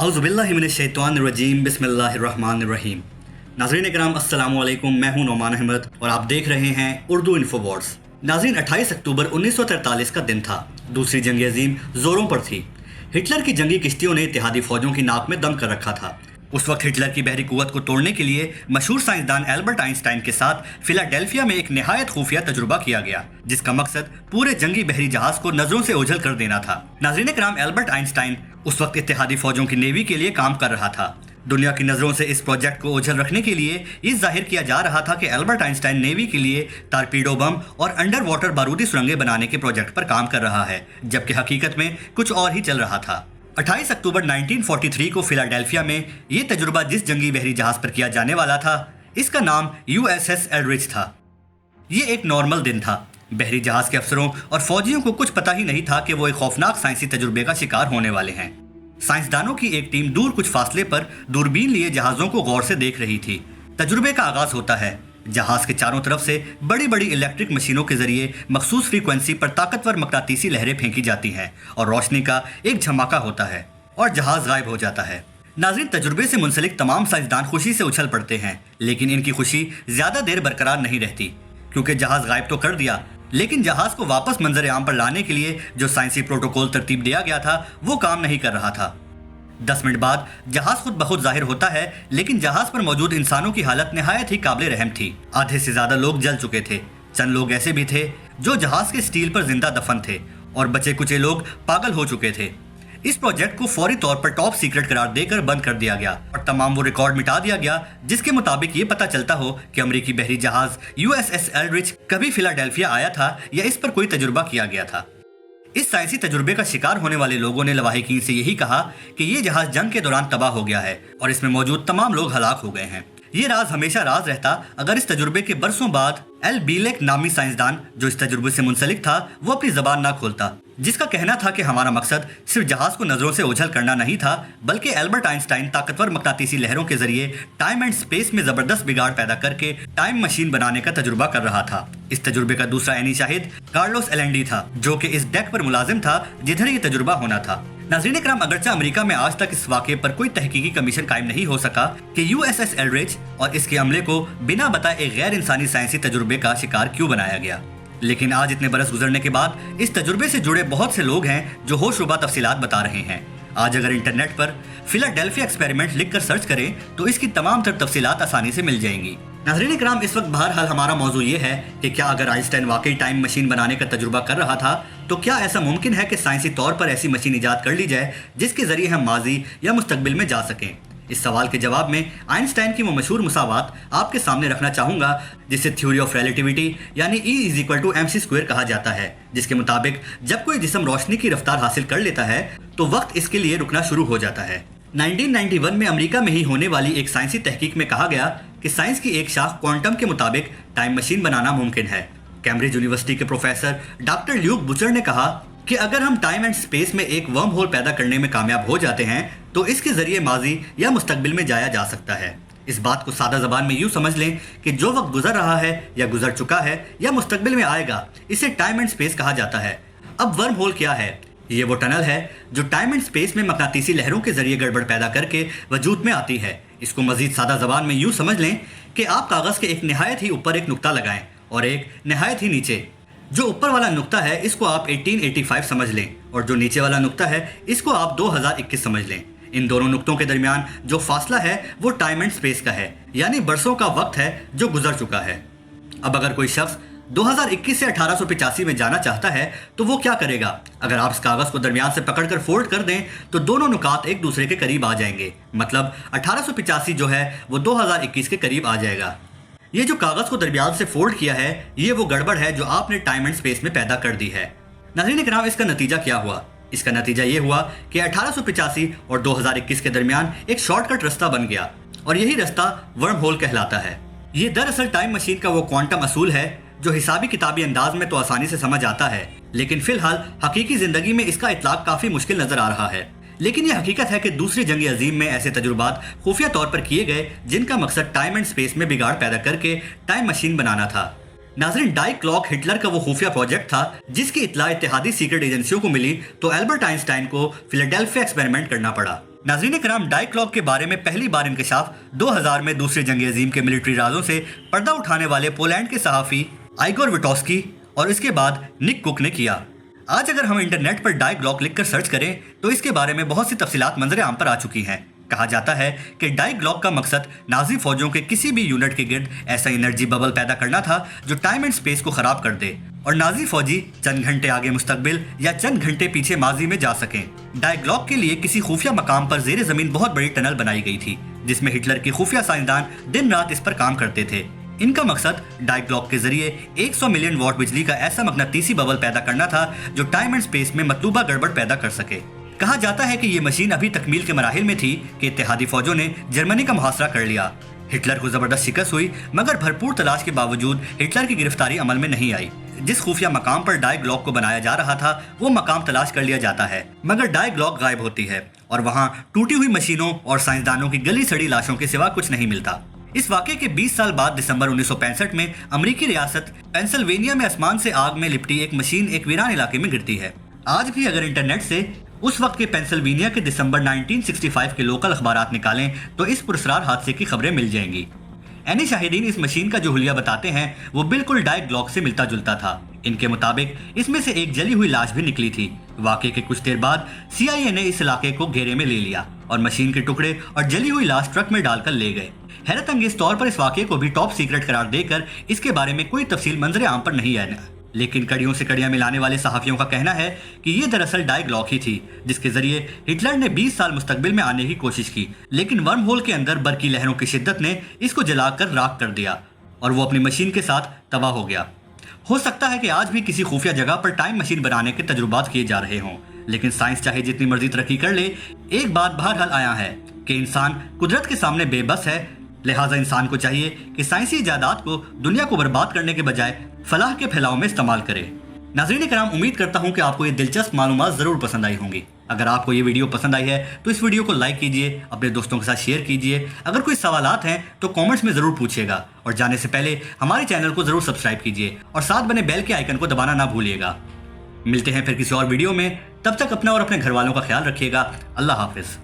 औज़ुबिल्लाहिमिनश्शैतानिर्रजीम बिस्मिल्लाहिर्रहमानिर्रहीम। नाज़रीन इकराम अस्सलाम वालेकुम, मैं हूं नौमान अहमद और आप देख रहे हैं उर्दू इन्फोवॉर्स। नाज़रीन 28 अक्टूबर 1943 का दिन था। दूसरी जंग अज़ीम ज़ोरों पर थी। हिटलर की जंगी किश्तियों ने इत्तेहादी फ़ौजों की नाक में दम कर रखा था। उस वक्त हिटलर की बहरी कुव्वत को तोड़ने के लिए मशहूर साइंसदान एल्बर्ट आइंस्टाइन के साथ फिलाडेल्फिया में एक निहायत खुफिया तजुर्बा किया गया, जिसका मकसद पूरे जंगी बहरी जहाज को नजरों से ओझल कर देना था। नाज़रीन इकराम, एल्बर्ट आइंस्टाइन उस वक्त इत्तेहादी फौजों की नेवी के लिए काम कर रहा था। दुनिया की नज़रों से इस प्रोजेक्ट को ओझल रखने के लिए ये जाहिर किया जा रहा था कि एल्बर्ट आइंस्टाइन नेवी के लिए टारपीडो बम और अंडर वाटर बारूदी सुरंगें बनाने के प्रोजेक्ट पर काम कर रहा है, जबकि हकीकत में कुछ और ही चल रहा था। 28 अक्टूबर 1943 को फिलाडेल्फिया में ये तजुर्बा जिस जंगी बहरी जहाज पर किया जाने वाला था, इसका नाम USS एल्ड्रिच था। ये एक नॉर्मल दिन था। बहरी जहाज के अफसरों और फौजियों को कुछ पता ही नहीं था कि वो एक खौफनाक साइंसी तजुर्बे का शिकार होने वाले हैं। साइंसदानों की एक टीम दूर कुछ फासले पर दूरबीन लिए जहाज़ों को गौर से देख रही थी। तजुर्बे का आगाज होता है। जहाज के चारों तरफ से बड़ी बड़ी इलेक्ट्रिक मशीनों के जरिए मखसूस फ्रीक्वेंसी पर ताकतवर मकनातीसी लहरें फेंकी जाती हैं और रोशनी का एक झमाका होता है और जहाज गायब हो जाता है। नाज़रीन, तजुर्बे से मुंसलिक तमाम साइंसदान खुशी से उछल पड़ते हैं, लेकिन इनकी खुशी ज्यादा देर बरकरार नहीं रहती, क्योंकि जहाज गायब तो कर दिया, लेकिन जहाज को वापस मंजर आम पर लाने के लिए जो साइंसी प्रोटोकॉल तरतीब दिया गया था वो काम नहीं कर रहा था। 10 मिनट बाद जहाज खुद बखुद जाहिर होता है, लेकिन जहाज पर मौजूद इंसानों की हालत निहायत ही काबिल रहम थी। आधे से ज्यादा लोग जल चुके थे। चंद लोग ऐसे भी थे जो जहाज के स्टील पर जिंदा दफन थे और बचे कुचे लोग पागल हो चुके थे। इस प्रोजेक्ट को फौरी तौर पर टॉप सीक्रेट करार देकर बंद कर दिया गया और तमाम वो रिकॉर्ड मिटा दिया गया जिसके मुताबिक ये पता चलता हो कि अमेरिकी बहरी जहाज USS एल्ड्रिच कभी फिलाडेल्फिया आया था या इस पर कोई तजुर्बा किया गया था। इस साइंसी तजुर्बे का शिकार होने वाले लोगों ने लवाहिकीन से यही कहा कि ये जहाज जंग के दौरान तबाह हो गया है और इसमें मौजूद तमाम लोग हलाक हो गए हैं। ये राज हमेशा राज रहता अगर इस तजुर्बे के बरसों बाद एल बीलेक नामी साइंसदान जो इस तजुर्बे से मुंसलिक था वो अपनी जबान ना खोलता, जिसका कहना था कि हमारा मकसद सिर्फ जहाज को नजरों से ओझल करना नहीं था, बल्कि एल्बर्ट आइंस्टाइन ताकतवर मकनातीसी लहरों के जरिए टाइम एंड स्पेस में जबरदस्त बिगाड़ पैदा करके टाइम मशीन बनाने का तजुर्बा कर रहा था। इस तजुर्बे का दूसरा ऐनी शाहिद कार्लोस एलेंडी था, जो कि इस डेक पर मुलाजिम था जिधर ये तजुर्बा होना था। नाज़रीन इकराम, अगरचे अमेरिका में आज तक इस वाक़े पर कोई तहकीकी कमीशन कायम नहीं हो सका कि USS एल्ड्रिच और इसके अमले को बिना बताए एक गैर इंसानी साइंसी तजुर्बे का शिकार क्यों बनाया गया। लेकिन आज इतने बरस गुजरने के बाद इस तजुर्बे से जुड़े बहुत से लोग हैं जो होशरुबा तफसीलात बता रहे हैं। आज अगर इंटरनेट पर फिलाडेल्फिया एक्सपेरिमेंट लिखकर सर्च करें तो इसकी तमाम तर तफसीलात आसानी से मिल जाएंगी। नाज़रीन इकराम, इस वक्त बहरहाल हमारा मौजू ये है कि क्या अगर आइंस्टाइन वाकई टाइम मशीन बनाने का तजुर्बा कर रहा था तो क्या ऐसा मुमकिन है कि साइंसी तौर पर ऐसी मशीन इजाद कर ली जाए जिसके जरिए हम माजी या मुस्तकबिल में जा सकें। इस सवाल के जवाब में आइंस्टाइन की वो मशहूर मुसावात आपके सामने रखना चाहूँगा जिसे थ्योरी ऑफ रिलेटिविटी यानी E=mc² कहा जाता है, जिसके मुताबिक जब कोई जिस्म रोशनी की रफ्तार हासिल कर लेता है तो वक्त इसके लिए रुकना शुरू हो जाता है। 1991 में अमेरिका में ही होने वाली एक साइंसी तहकीक में कहा गया कि साइंस की एक शाख क्वांटम के मुताबिक टाइम मशीन बनाना मुमकिन है। कैम्ब्रिज यूनिवर्सिटी के प्रोफेसर डॉक्टर ल्यूक बुचर ने कहा कि अगर हम टाइम एंड स्पेस में एक वर्म होल पैदा करने में कामयाब हो जाते हैं तो इसके जरिए माजी या मुस्तकबिल में जाया जा सकता है। इस बात को सादा जबान में यूं समझ लें कि जो वक्त गुजर रहा है या गुजर चुका है या मुस्तकबिल में आएगा, इसे टाइम एंड स्पेस कहा जाता है। अब वर्म होल क्या है? ये वो टनल है जो टाइम एंड स्पेस में मकनातीसी लहरों के जरिए गड़बड़ पैदा करके वजूद में आती है। इसको मजीद सादा जबान में यूं समझ लें कि आप कागज के एक निहायत ही ऊपर एक नुक्ता लगाएं और एक निहायत ही नीचे। जो ऊपर वाला नुक्ता है इसको आप 1885 समझ लें और जो नीचे वाला नुक्ता है इसको आप 2021 समझ लें। इन दोनों नुक्तों के दरमियान जो फासला है वो टाइम एंड स्पेस का है, यानी बरसों का वक्त है जो गुजर चुका है। अब अगर कोई शख्स 2021 से 1885 में जाना चाहता है तो वो क्या करेगा? अगर आप इस कागज को दरमियान से पकड़कर फोल्ड कर दें तो दोनों नुकात एक दूसरे के करीब आ जाएंगे, मतलब 1885 जो है वो 2021 के करीब आ जाएगा। ये जो कागज को दरमियान से फोल्ड किया है ये वो गड़बड़ है जो आपने टाइम एंड स्पेस में पैदा कर दी है। नाज़रीन इकराम, इसका नतीजा क्या हुआ? इसका नतीजा ये हुआ कि 1885 और 2021 के दरमियान एक शॉर्टकट रास्ता बन गया और यही रास्ता वर्म होल कहलाता है। ये दरअसल टाइम मशीन का वो क्वांटम असूल है जो हिसाबी किताबी अंदाज में तो आसानी से समझ आता है, लेकिन फिलहाल हकीकी जिंदगी में इसका इतलाक काफी मुश्किल नजर आ रहा है। लेकिन यह हकीकत है कि दूसरी जंग अजीम में ऐसे तजुर्बात खुफिया तौर पर किए गए जिनका मकसद टाइम एंड स्पेस में बिगाड़ पैदा करके टाइम मशीन बनाना था। नाज़रीन, डाई क्लॉक हिटलर का वो खुफिया प्रोजेक्ट था जिसकी इत्तला इत्तेहादी सीक्रेट एजेंसियों को मिली तो एल्बर्ट आइंस्टाइन को फिलाडेल्फिया एक्सपेरिमेंट करना पड़ा। नाज़रीन कराम, डाई क्लॉक के बारे में पहली बार इंकशाफ 2000 में दूसरी जंग अजीम के मिलिट्री राजों से पर्दा उठाने वाले पोलैंड के सहाफ़ी आइगोर विटोस्की और इसके बाद निक कुक ने किया। आज अगर हम इंटरनेट पर डाई ग्लॉक लिखकर सर्च करें तो इसके बारे में बहुत सी तफसीलात मंजर आम पर आ चुकी हैं। कहा जाता है कि डाई ग्लॉक का मकसद नाजी फौजों के किसी भी यूनिट के गिर्द ऐसा एनर्जी बबल पैदा करना था जो टाइम एंड स्पेस को खराब कर दे और नाजी फौजी चंद घंटे आगे मुस्तकबिल या चंद घंटे पीछे माजी में जा सकें। डाई ग्लॉक के लिए किसी खुफिया मकाम पर जेर जमीन बहुत बड़ी टनल बनाई गई थी जिसमें हिटलर के खुफिया साइंसदान दिन रात इस पर काम करते थे। इनका मकसद डाई ग्लॉक के जरिए 100 मिलियन वॉट बिजली का ऐसा मकनातीसी बबल पैदा करना था जो टाइम एंड स्पेस में मतलूबा गड़बड़ पैदा कर सके। कहा जाता है कि ये मशीन अभी तकमील के मराहिल में थी कि इत्तेहादी फौजों ने जर्मनी का मुहासरा कर लिया। हिटलर को जबरदस्त शिकस्त हुई मगर भरपूर तलाश के बावजूद हिटलर की गिरफ्तारी अमल में नहीं आई। जिस खुफिया मकाम पर डाई ग्लॉक को बनाया जा रहा था वो मकाम तलाश कर लिया जाता है मगर डाई ग्लॉक गायब होती है और वहाँ टूटी हुई मशीनों और साइंसदानों की गली सड़ी लाशों के सिवा कुछ नहीं मिलता। इस वाक़े के 20 साल बाद दिसंबर 1965 में अमेरिकी रियासत पेंसिल्वेनिया में आसमान से आग में लिपटी एक मशीन एक वीरान इलाके में गिरती है। आज भी अगर इंटरनेट से उस वक्त के पेंसिल्वेनिया के दिसंबर 1965 के लोकल अखबारात निकालें तो इस पुरस्कार हादसे की खबरें मिल जाएंगी। एनी शाहिदीन इस मशीन का जो हुलिया बताते हैं वो बिल्कुल डाई ग्लॉक से मिलता जुलता था। इनके मुताबिक इसमें से एक जली हुई लाश भी निकली थी। वाक़े के कुछ देर बाद CIA ने इस इलाके को घेरे में ले लिया और मशीन के टुकड़े और जली हुई लाश ट्रक में डालकर ले गए। हैरत अंगेज तौर पर इस वाक़े को भी टॉप सीक्रेट करार देकर इसके बारे में कोई तफसील मंजर आम पर नहीं आया, लेकिन कड़ियों से कड़ियां मिलाने वाले सहाफ़ियों का कहना है कि ये दरअसल डाई ग्लॉक ही थी जिसके जरिए हिटलर ने 20 साल मुस्तकबिल में आने की कोशिश की, लेकिन वर्म होल के अंदर बर्की लहरों की शिद्दत ने इसको जलाकर राख कर दिया और वो अपनी मशीन के साथ तबाह हो गया। हो सकता है कि आज भी किसी खुफिया जगह पर टाइम मशीन बनाने के तजुर्बात किए जा रहे हों, लेकिन साइंस चाहे जितनी मर्जी तरक्की कर ले, एक बात बहरहाल आया है कि इंसान कुदरत के सामने बेबस है। लिहाजा इंसान को चाहिए कि साइंसी इजादात को दुनिया को बर्बाद करने के बजाय फलाह के फैलाव में इस्तेमाल करे। नाज़रीन कराम, उम्मीद करता हूँ कि आपको ये दिलचस्प मालूमात ज़रूर पसंद आई होंगी। अगर आपको ये वीडियो पसंद आई है तो इस वीडियो को लाइक कीजिए, अपने दोस्तों के साथ शेयर कीजिए। अगर कोई सवालात हैं तो कमेंट्स में ज़रूर पूछिएगा और जाने से पहले हमारे चैनल को ज़रूर सब्सक्राइब कीजिए और साथ बने बेल के आइकन को दबाना ना भूलिएगा। मिलते हैं फिर किसी और वीडियो में, तब तक अपना और अपने घर वालों का ख्याल रखिएगा। अल्लाह हाफिज़।